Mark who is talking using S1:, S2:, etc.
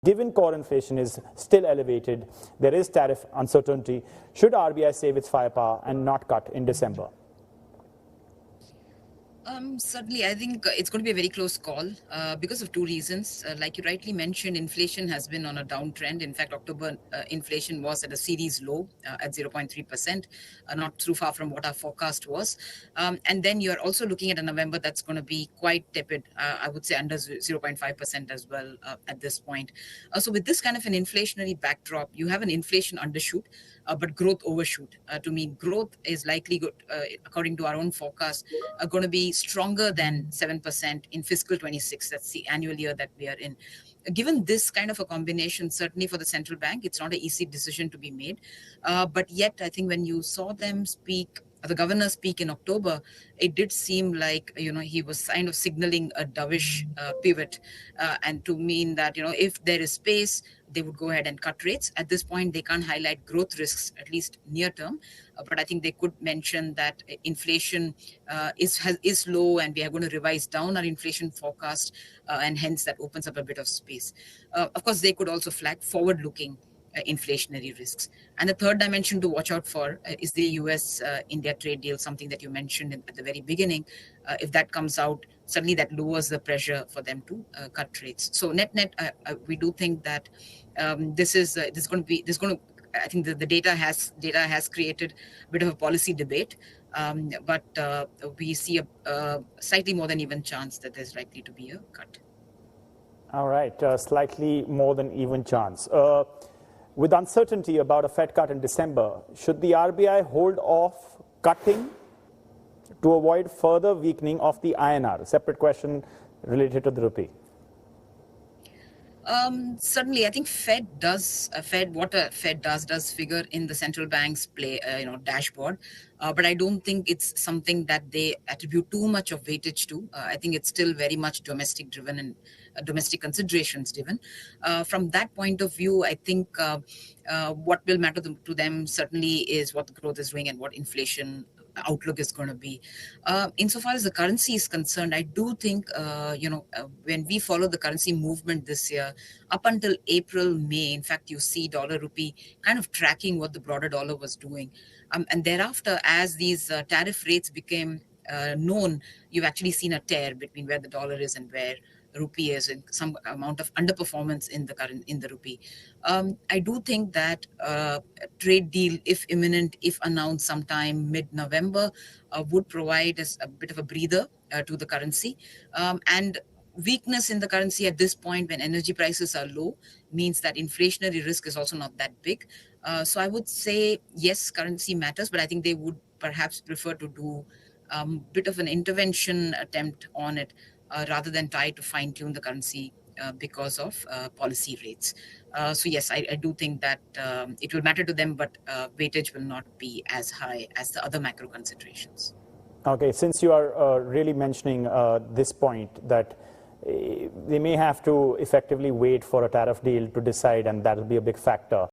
S1: Given core inflation is still elevated, there is tariff uncertainty. Should RBI save its firepower and not cut in December?
S2: Certainly, I think it's going to be a very close call because of two reasons. Like you rightly mentioned, inflation has been on a downtrend. In fact, October inflation was at a series low at 0.3%, not too far from what our forecast was. And then you're also looking at a November that's going to be quite tepid, I would say under 0.5% as well at this point. So with this kind of an inflationary backdrop, you have an inflation undershoot, but growth overshoot. To me, growth is likely, according to our own forecast, going to be stronger than 7% in fiscal 26. That's the annual year that we are in. Given this kind of a combination, certainly for the central bank, it's not an easy decision to be made. But yet, I think when you saw them speak, the governor speak in October, it did seem like, he was kind of signaling a dovish pivot and to mean that, if there is space, they would go ahead and cut rates. At this point, they can't highlight growth risks, at least near term. But I think they could mention that inflation is low and we are going to revise down our inflation forecast and hence that opens up a bit of space. Of course, they could also flag forward-looking inflationary risks. And the third dimension to watch out for is the US-India trade deal, something that you mentioned at the very beginning. If that comes out, suddenly that lowers the pressure for them to cut rates. So net, we do think that this is going to. I think the data has created a bit of a policy debate, but we see a slightly more than even chance that there's likely to be a cut.
S1: All right, slightly more than even chance. With uncertainty about a Fed cut in December, should the RBI hold off cutting to avoid further weakening of the INR? A separate question related to the rupee.
S2: Certainly, I think what a Fed does figure in the central bank's dashboard. But I don't think it's something that they attribute too much of weightage to. I think it's still very much domestic driven and domestic considerations driven. From that point of view, I think what will matter to them certainly is what the growth is doing and what inflation outlook is going to be. Insofar as the currency is concerned, I do think, when we follow the currency movement this year, up until April, May, in fact, you see dollar rupee kind of tracking what the broader dollar was doing. And thereafter, as these tariff rates became known, you've actually seen a tear between where the dollar is and where rupee is, and some amount of underperformance in the rupee. I do think that a trade deal, if imminent, if announced sometime mid-November, would provide us a bit of a breather to the currency. And weakness in the currency at this point, when energy prices are low, means that inflationary risk is also not that big. So I would say, yes, currency matters, but I think they would perhaps prefer to do a bit of an intervention attempt on it rather than try to fine-tune the currency because of policy rates. So yes, I do think that it will matter to them, but weightage will not be as high as the other macro considerations.
S1: Okay, since you are really mentioning this point that they may have to effectively wait for a tariff deal to decide, and that will be a big factor.